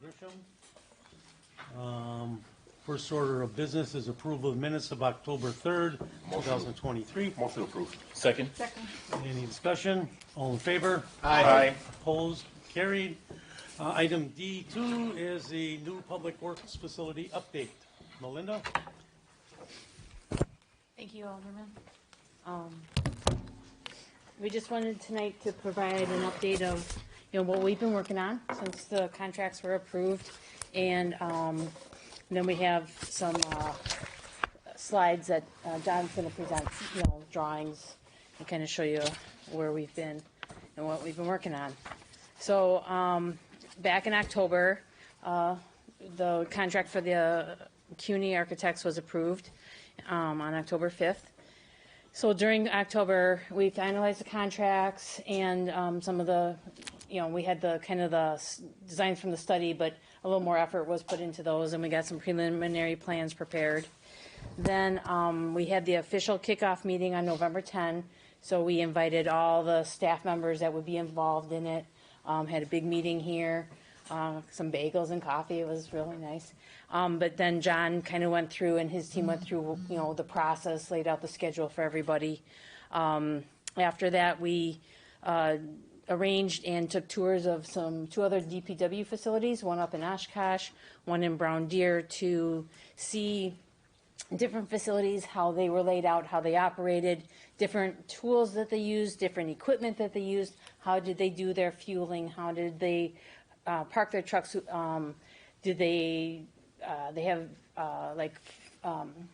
Grisham. First order of business is approval of minutes of October 3rd, 2023. Motion approved. Second. Any discussion? All in favor? Aye. Opposed? Carried. Item D2 is the new Public Works Facility update. Melinda? Thank you, Alderman. We just wanted tonight to provide an update of, what we've been working on since the contracts were approved. And then we have some slides that John's going to present, drawings, and kind of show you where we've been and what we've been working on. So back in October, the contract for the CUNY Architects was approved on October 5th. So during October, we finalized the contracts and some of the, we had the kind of the designs from the study, but a little more effort was put into those, and we got some preliminary plans prepared. Then we had the official kickoff meeting on November 10. So we invited all the staff members that would be involved in it. Had a big meeting here, some bagels and coffee. It was really nice. But then John kind of went through, and his team went through, the process, laid out the schedule for everybody. After that, we arranged and took tours of two other DPW facilities, one up in Oshkosh, one in Brown Deer, to see different facilities, how they were laid out, how they operated, different tools that they used, different equipment that they used, how did they do their fueling, how did they park their trucks, did they have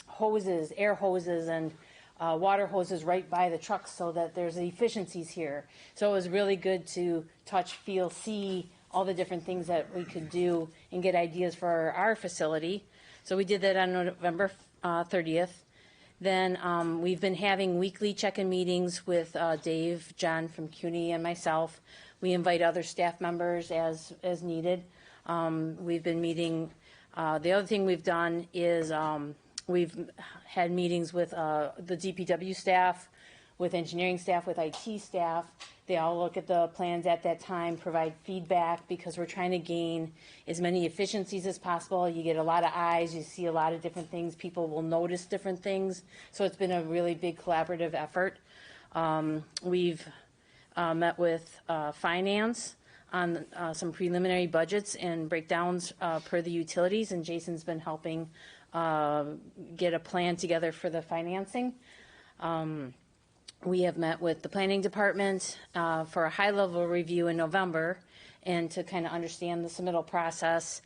hoses, air hoses, and water hoses right by the trucks so that there's efficiencies here. So it was really good to touch, feel, see all the different things that we could do and get ideas for our facility. So we did that on November 30th. Then we've been having weekly check-in meetings with Dave, John from CUNY, and myself. We invite other staff members as needed. We've been meeting. The other thing we've done is we've had meetings with the DPW staff, with engineering staff, with IT staff. They all look at the plans at that time, provide feedback, because we're trying to gain as many efficiencies as possible. You get a lot of eyes, you see a lot of different things, people will notice different things. So it's been a really big collaborative effort. We've met with finance on some preliminary budgets and breakdowns per the utilities, and Jason's been helping get a plan together for the financing. We have met with the planning department for a high-level review in November, and to kind of understand the submittal process.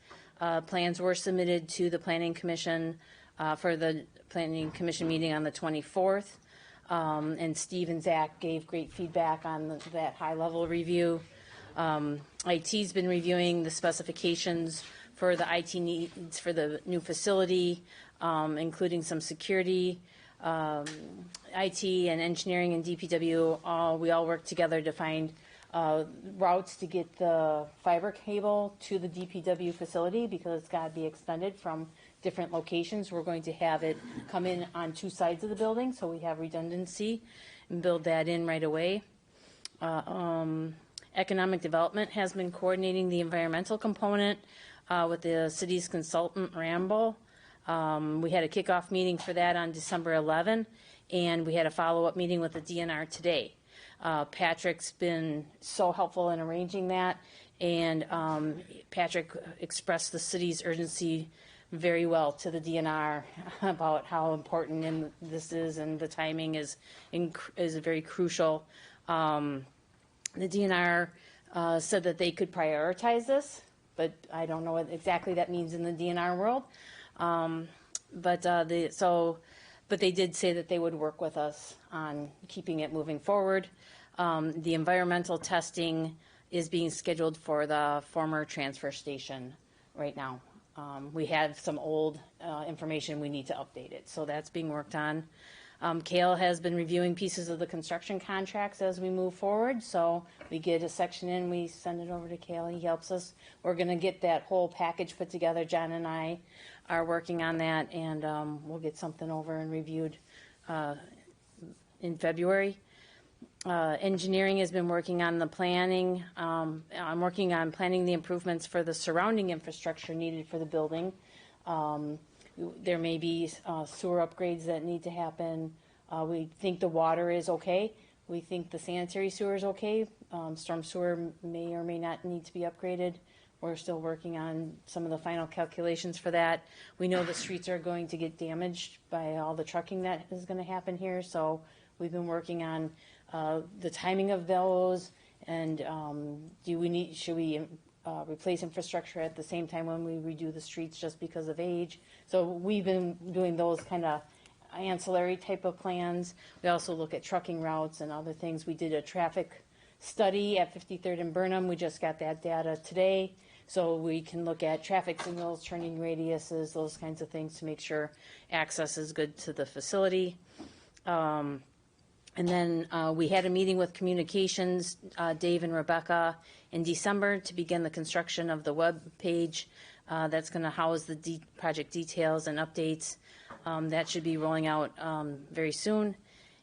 Plans were submitted to the planning commission for the planning commission meeting on the 24th, and Steve and Zach gave great feedback on that high-level review. IT's been reviewing the specifications for the IT needs for the new facility, including some security. IT and engineering and DPW, we all work together to find routes to get the fiber cable to the DPW facility, because it's got to be extended from different locations. We're going to have it come in on two sides of the building, so we have redundancy, and build that in right away. Economic Development has been coordinating the environmental component with the city's consultant, Rambo. We had a kickoff meeting for that on December 11, and we had a follow-up meeting with the DNR today. Patrick's been so helpful in arranging that, and Patrick expressed the city's urgency very well to the DNR about how important this is, and the timing is very crucial. The DNR said that they could prioritize this, but I don't know what exactly that means in the DNR world. But they did say that they would work with us on keeping it moving forward. The environmental testing is being scheduled for the former transfer station right now. We have some old information, we need to update it, so that's being worked on. Kale has been reviewing pieces of the construction contracts as we move forward, so we get a section in, we send it over to Kale, he helps us. We're going to get that whole package put together. John and I are working on that, and we'll get something over and reviewed in February. Engineering has been working on the planning. I'm working on planning the improvements for the surrounding infrastructure needed for the building. There may be sewer upgrades that need to happen. We think the water is okay. We think the sanitary sewer is okay. Storm sewer may or may not need to be upgraded. We're still working on some of the final calculations for that. We know the streets are going to get damaged by all the trucking that is going to happen here, so we've been working on the timing of those, and should we replace infrastructure at the same time when we redo the streets just because of age? So we've been doing those kind of ancillary type of plans. We also look at trucking routes and other things. We did a traffic study at 53rd and Burnham. We just got that data today. So we can look at traffic signals, turning radiuses, those kinds of things to make sure access is good to the facility. And then we had a meeting with communications, Dave and Rebecca, in December to begin the construction of the web page that's going to house the project details and updates. That should be rolling out very soon.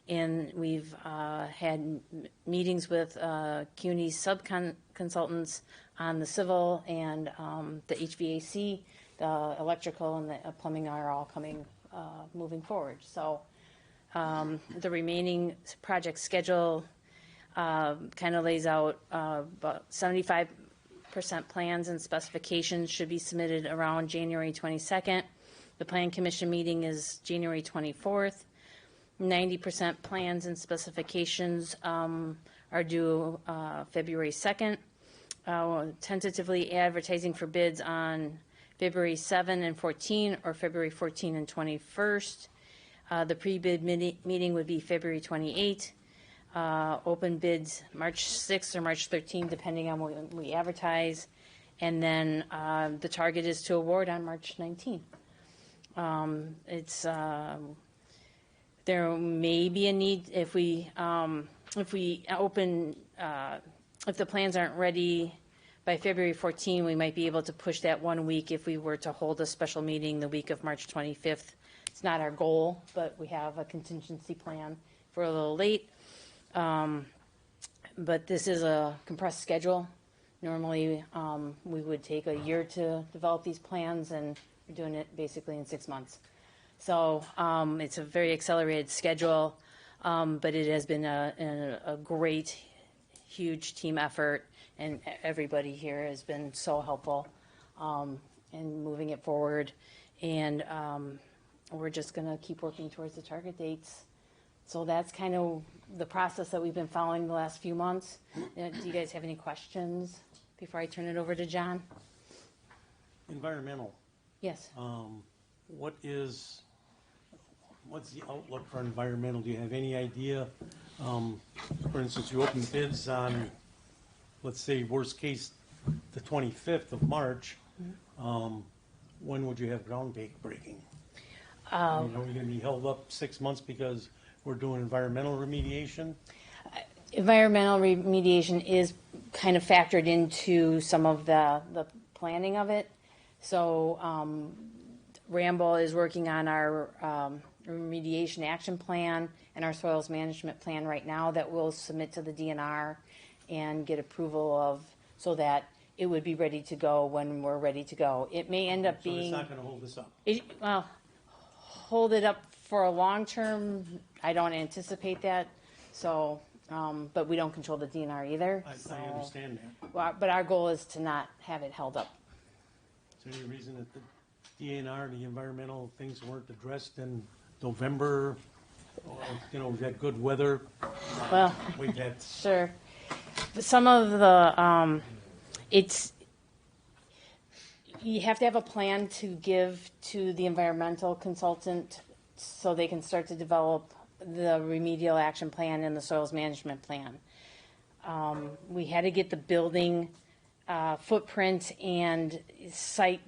And we've had meetings with CUNY's sub-consultants on the civil and the HVAC, the electrical, and the plumbing are all moving forward. So the remaining project schedule kind of lays out about 75% plans and specifications should be submitted around January 22nd. The Plan Commission meeting is January 24th. 90% plans and specifications are due February 2nd. Tentatively advertising for bids on February 7 and 14 or February 14 and 21st. The pre-bid meeting would be February 28. Open bids March 6 or March 13, depending on when we advertise. And then the target is to award on March 19. There may be a need if we open, if the plans aren't ready by February 14, we might be able to push that 1 week if we were to hold a special meeting the week of March 25th. It's not our goal, but we have a contingency plan for a little late. But this is a compressed schedule. Normally, we would take a year to develop these plans, and we're doing it basically in 6 months. So it's a very accelerated schedule, but it has been a great, huge team effort, and everybody here has been so helpful in moving it forward. And we're just going to keep working towards the target dates. So that's kind of the process that we've been following the last few months. Do you guys have any questions before I turn it over to John? Environmental. Yes. What's the outlook for environmental? Do you have any idea? For instance, you open bids on, let's say, worst case, the 25th of March. When would you have groundbreaking? Are we going to be held up 6 months because we're doing environmental remediation? Environmental remediation is kind of factored into some of the planning of it. So Rambo is working on our remediation action plan and our soils management plan right now that we'll submit to the DNR and get approval of, so that it would be ready to go when we're ready to go. It may end up being. So it's not going to hold this up? Well, hold it up for a long term, I don't anticipate that. So, but we don't control the DNR either. I understand that. Well, but our goal is to not have it held up. Is there any reason that the DNR, the environmental things weren't addressed in November? Or, we've had good weather. Well, We've had. Sure. But some of the, you have to have a plan to give to the environmental consultant so they can start to develop the remedial action plan and the soils management plan. We had to get the building footprint and site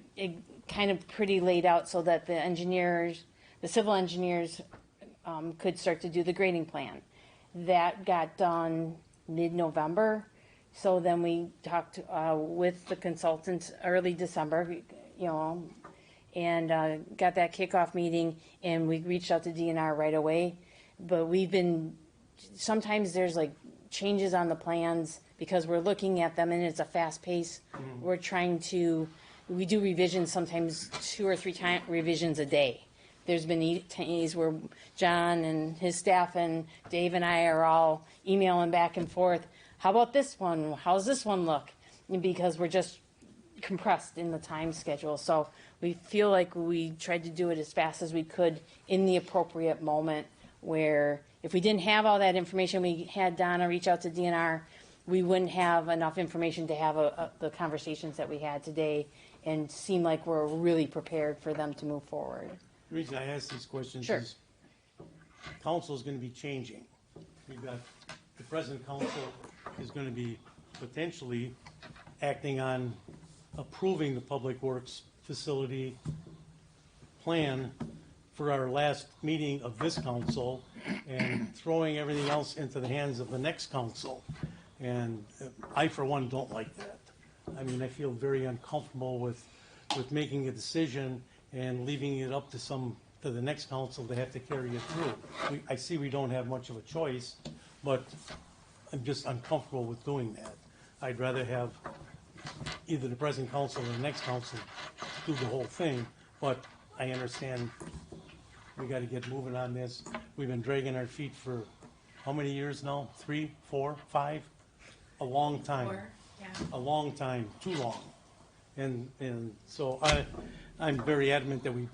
kind of pretty laid out so that the civil engineers could start to do the grading plan. That got done mid-November. So then we talked with the consultants early December, and got that kickoff meeting, and we reached out to DNR right away. But sometimes there's like changes on the plans, because we're looking at them and it's a fast pace, we're trying to, we do revisions sometimes 2 or 3 revisions a day. There's been days where John and his staff and Dave and I are all emailing back and forth. How about this one? How's this one look? Because we're just compressed in the time schedule. So we feel like we tried to do it as fast as we could in the appropriate moment, where if we didn't have all that information, we had Donna reach out to DNR, we wouldn't have enough information to have the conversations that we had today and seem like we're really prepared for them to move forward. The reason I ask these questions Sure. is council is going to be changing. We've got the present council is going to be potentially acting on approving the Public Works facility plan for our last meeting of this council and throwing everything else into the hands of the next council. And I, for one, don't like that. I mean, I feel very uncomfortable with making a decision and leaving it up to the next council to have to carry it through. I see we don't have much of a choice, but I'm just uncomfortable with doing that. I'd rather have either the present council or the next council do the whole thing, but I understand we gotta get moving on this. We've been dragging our feet for how many years now? 3, 4, 5? A long time. A long time, too long. And so I'm very adamant that we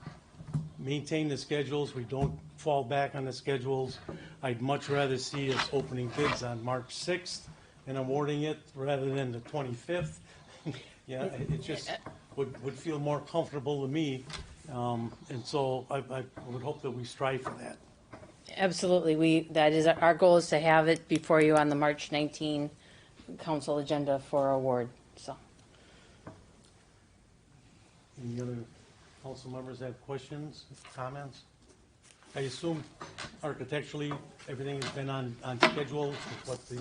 maintain the schedules, we don't fall back on the schedules. I'd much rather see us opening bids on March 6th and awarding it rather than the 25th. Yeah, it just would feel more comfortable to me. And so I would hope that we strive for that. Absolutely. That is our goal, is to have it before you on the March 19 council agenda for award. So. Any other council members have questions, comments? I assume architecturally, everything has been on schedule with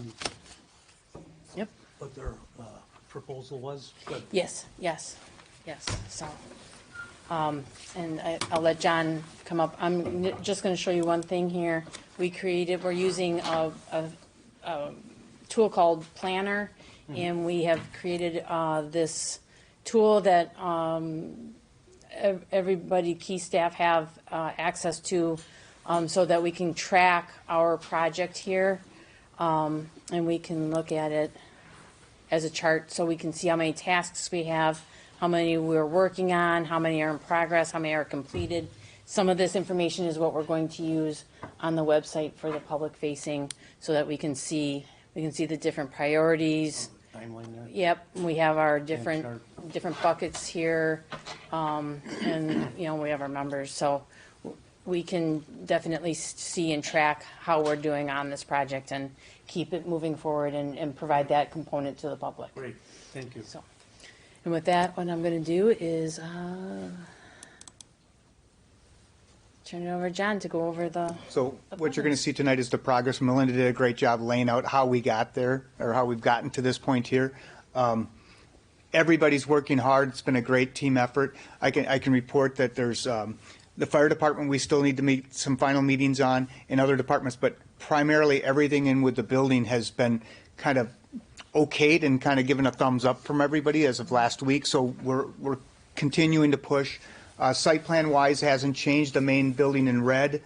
Yep. what their proposal was? Good. Yes. So, and I'll let John come up. I'm just going to show you one thing here. We're using a tool called Planner, and we have created this tool that everybody, key staff, have access to, so that we can track our project here, and we can look at it as a chart, so we can see how many tasks we have, how many we're working on, how many are in progress, how many are completed. Some of this information is what we're going to use on the website for the public facing, so that we can see the different priorities. Timeline there? Yep, we have our chart. different buckets here, and, we have our members, so we can definitely see and track how we're doing on this project and keep it moving forward and provide that component to the public. Great, thank you. So, and with that, what I'm gonna do is, turn it over to John to go over the. So what you're going to see tonight is the progress. Melinda did a great job laying out how we got there, or how we've gotten to this point here. Everybody's working hard. It's been a great team effort. I can report that there's the fire department we still need to meet some final meetings on, and other departments, but primarily everything in with the building has been kind of okayed and kind of given a thumbs up from everybody as of last week. So we're continuing to push. Site plan wise hasn't changed. The main building in red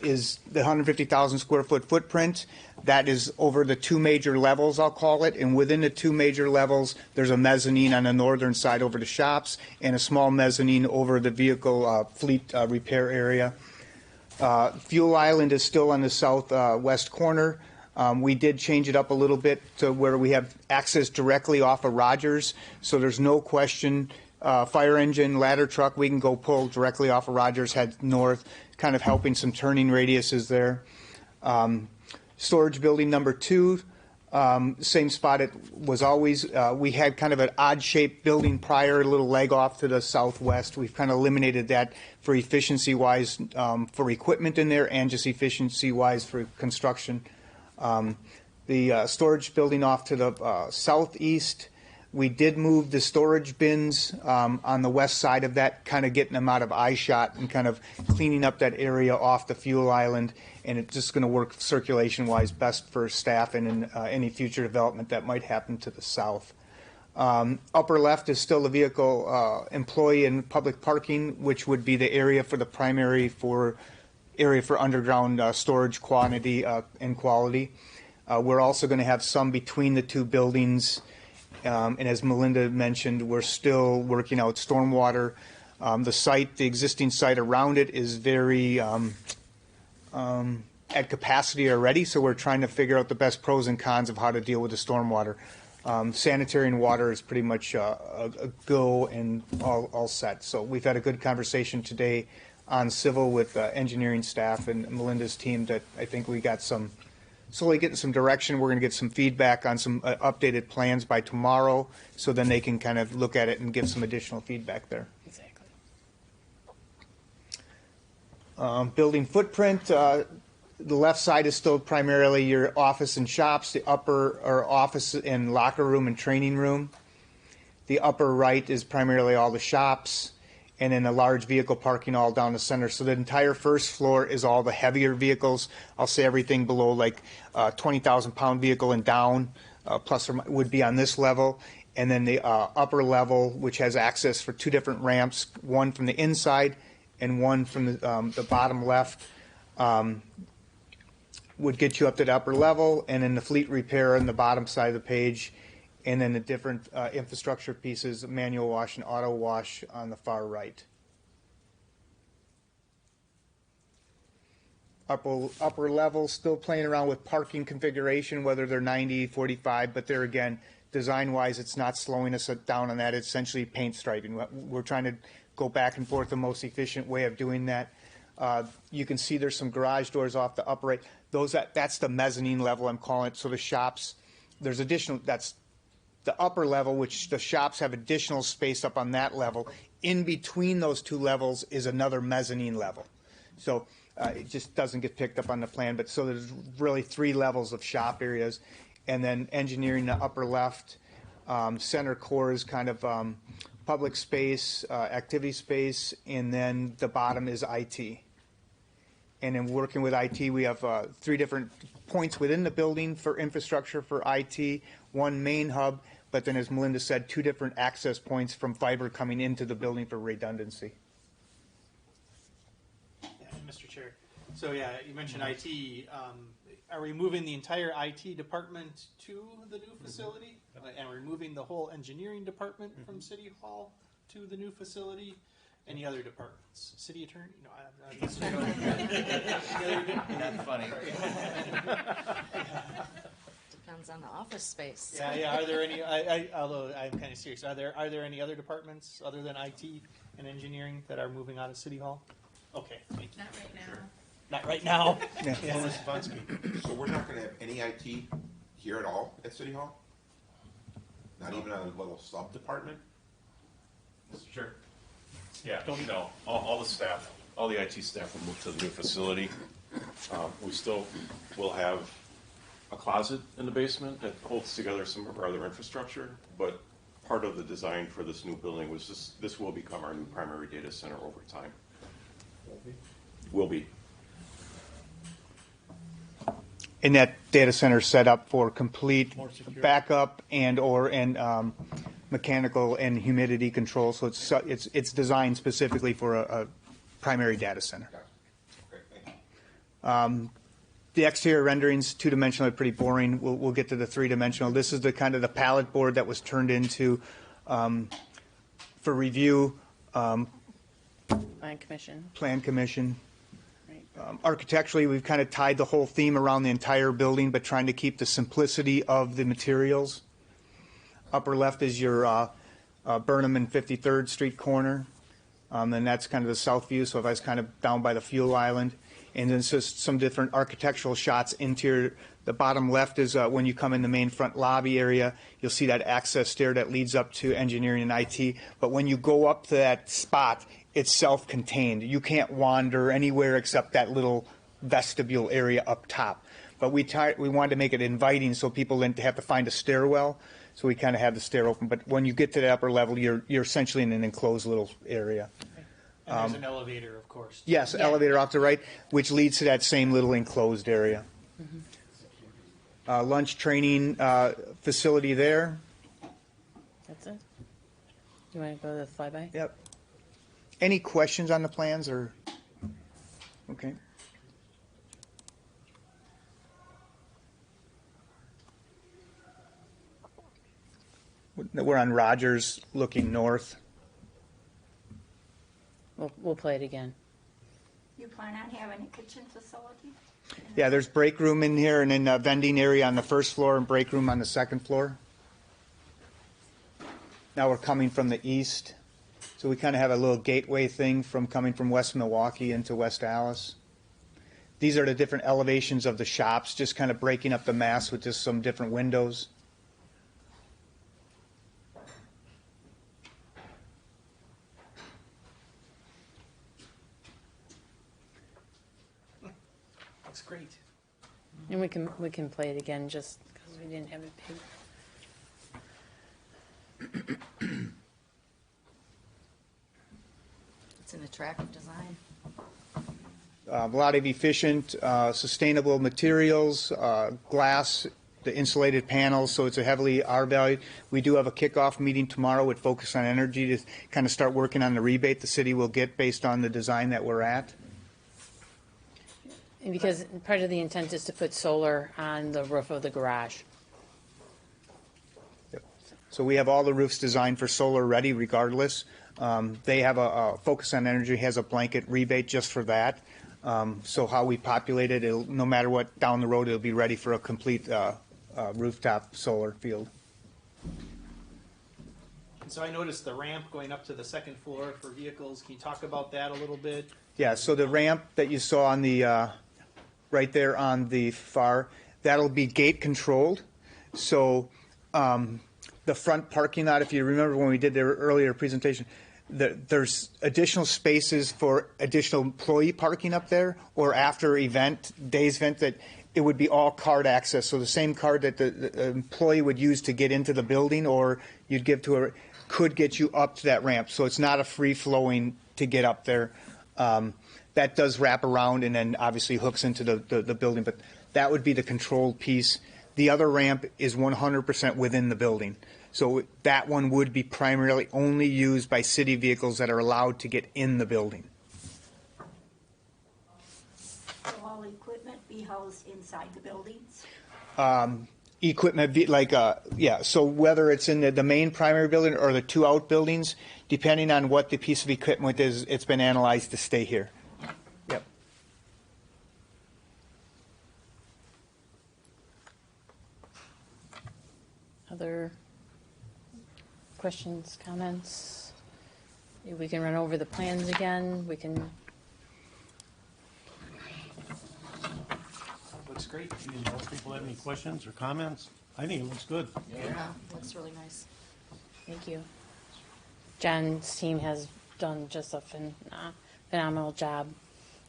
is the 150,000 square foot footprint. That is over the 2 major levels, I'll call it. And within the 2 major levels, there's a mezzanine on the northern side over the shops and a small mezzanine over the vehicle fleet repair area. Fuel Island is still on the southwest corner. We did change it up a little bit to where we have access directly off of Rogers, so there's no question. Fire engine, ladder truck, we can go pull directly off of Rogers, head north, kind of helping some turning radiuses there. Storage building number 2, same spot it was always. We had kind of an odd-shaped building prior, a little leg off to the southwest. We've kind of eliminated that for efficiency-wise for equipment in there, and just efficiency-wise for construction. The storage building off to the southeast, We did move the storage bins on the west side of that, kind of getting them out of eye shot and kind of cleaning up that area off the fuel island. And it's just going to work circulation-wise best for staff and in any future development that might happen to the south. Upper left is still the vehicle employee and public parking, which would be the area for the primary area for underground storage quantity and quality. We're also going to have some between the two buildings. And as Melinda mentioned, we're still working out stormwater. The existing site around it is very at capacity already, so we're trying to figure out the best pros and cons of how to deal with the stormwater. Sanitary and water is pretty much a go and all set. So we've had a good conversation today on civil with engineering staff and Melinda's team that I think we got slowly getting some direction. We're going to get some feedback on some updated plans by tomorrow, so then they can kind of look at it and give some additional feedback there. Exactly. Building footprint, the left side is still primarily your office and shops. The upper are office and locker room and training room. The upper right is primarily all the shops, and then a large vehicle parking all down the center. So the entire first floor is all the heavier vehicles. I'll say everything below like 20,000 pound vehicle and down, plus or would be on this level. And then the upper level, which has access for two different ramps, one from the inside and one from the bottom left, would get you up to the upper level. And then the fleet repair on the bottom side of the page. And then the different infrastructure pieces, manual wash and auto wash on the far right. Upper level, still playing around with parking configuration, whether they're 90, 45, but there again, design-wise, it's not slowing us down on that. It's essentially paint striping. We're trying to go back and forth the most efficient way of doing that. You can see there's some garage doors off the upper right. That's the mezzanine level, I'm calling it. So the shops, there's additional, that's the upper level, which the shops have additional space up on that level. In between those two levels is another mezzanine level. So it just doesn't get picked up on the plan. But so there's really 3 levels of shop areas. And then engineering the upper left, center core is kind of public space, activity space, and then the bottom is IT. And in working with IT, we have 3 different points within the building for infrastructure for IT, 1 main hub, but then, as Melinda said, 2 different access points from fiber coming into the building for redundancy. Yeah, Mr. Chair. So yeah, you mentioned IT. Are we moving the entire IT department to the new facility? And we're moving the whole engineering department from City Hall to the new facility? Any other departments? City attorney? No, I'm not That's funny. Depends on the office space. Yeah. Are there any? Although I'm kind of serious, are there any other departments other than IT and engineering that are moving out of City Hall? Okay, thank you. Not right now. Not right now. Yeah. So we're not gonna have any IT here at all at City Hall? Not even a little sub-department? Mr. Chair? Yeah, no, all the staff, all the IT staff will move to the new facility. We still will have a closet in the basement that holds together some of our other infrastructure, but part of the design for this new building was this will become our new primary data center over time. Will be. And that data center set up for complete More secure. backup and mechanical and humidity control. So it's designed specifically for a primary data center. Okay, thank you. The exterior renderings, 2-dimensional, are pretty boring. We'll get to the 3-dimensional. This is the kind of the palette board that was turned into for review, Plan commission. plan commission. Right. Architecturally, we've kind of tied the whole theme around the entire building, but trying to keep the simplicity of the materials. Upper left is your Burnham and 53rd Street corner. And that's kind of the south view, so if I was kind of down by the fuel island. And then just some different architectural shots. Interior, the bottom left is when you come in the main front lobby area, you'll see that access stair that leads up to engineering and IT. But when you go up to that spot, it's self-contained. You can't wander anywhere except that little vestibule area up top. But we wanted to make it inviting so people didn't have to find a stairwell. So we kind of have the stair open, but when you get to the upper level, you're essentially in an enclosed little area. And there's an elevator, of course. Yes, Yeah. elevator off the right, which leads to that same little enclosed area. Lunch training facility there. That's it. You want to go to the flyby? Yep. Any questions on the plans or? Okay. We're on Rogers looking north. We'll play it again. You plan on having a kitchen facility? Yeah, there's break room in here and then a vending area on the first floor and break room on the second floor. Now we're coming from the east, so we kind of have a little gateway thing from coming from West Milwaukee into West Allis. These are the different elevations of the shops, just kind of breaking up the mass with just some different windows. Looks great. And we can play it again just because we didn't have it big. It's an attractive design. A lot of efficient, sustainable materials, glass, the insulated panels, so it's a heavily R-valued. We do have a kickoff meeting tomorrow with Focus on Energy to kind of start working on the rebate the city will get based on the design that we're at. And because part of the intent is to put solar on the roof of the garage. So we have all the roofs designed for solar ready regardless. They have a Focus on Energy has a blanket rebate just for that. So how we populate it, no matter what down the road, it'll be ready for a complete rooftop solar field. And so I noticed the ramp going up to the second floor for vehicles. Can you talk about that a little bit? Yeah, so the ramp that you saw on the, right there on the far, that'll be gate controlled. So the front parking lot, if you remember when we did the earlier presentation, there's additional spaces for additional employee parking up there, or after day's event, that it would be all card access. So the same card that the employee would use to get into the building or you'd give to her could get you up to that ramp. So it's not a free flowing to get up there. That does wrap around and then obviously hooks into the building, but that would be the controlled piece. The other ramp is 100% within the building. So that one would be primarily only used by city vehicles that are allowed to get in the building. Will all equipment be housed inside the buildings? Equipment, yeah, so whether it's in the main primary building or the two outbuildings, depending on what the piece of equipment is, it's been analyzed to stay here. Yep. Other questions, comments? We can run over the plans again. We can. Looks great. Do most people have any questions or comments? I think it looks good. Yeah, looks really nice. Thank you. John's team has done just a phenomenal job.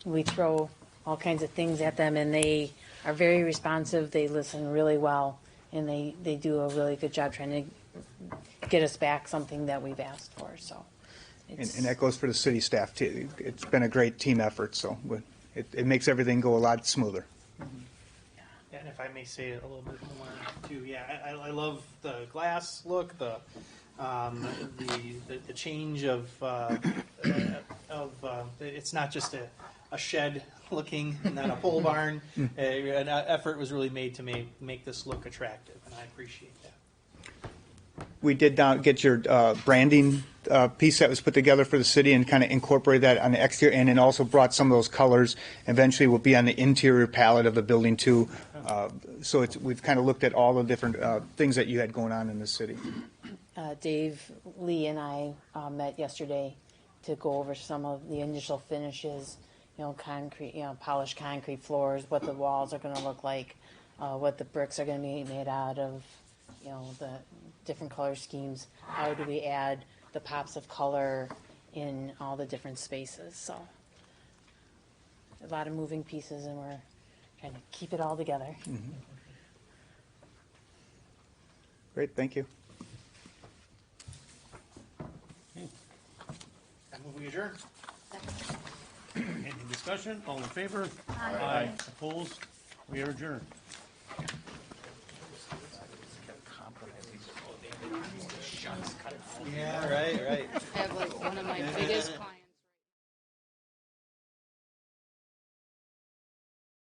We throw all kinds of things at them, and they are very responsive. They listen really well, and they do a really good job trying to get us back something that we've asked for. So, And that goes for the city staff too. It's been a great team effort, so it makes everything go a lot smoother. Yeah, and if I may say it a little bit more too, yeah, I love the glass look, the change of it's not just a shed looking and not a pole barn. An effort was really made to make this look attractive, and I appreciate that. We did get your branding piece that was put together for the city and kind of incorporate that on the exterior, and then also brought some of those colors. Eventually will be on the interior palette of the building too. So we've kind of looked at all the different things that you had going on in the city. Dave Lee and I met yesterday to go over some of the initial finishes. Concrete, polished concrete floors, what the walls are going to look like, what the bricks are going to be made out of, the different color schemes. How do we add the pops of color in all the different spaces? So a lot of moving pieces, and we're trying to keep it all together. Great, thank you. adjourned. Any discussion? All in favor? Aye. Opposed? We are adjourned. Yeah, right.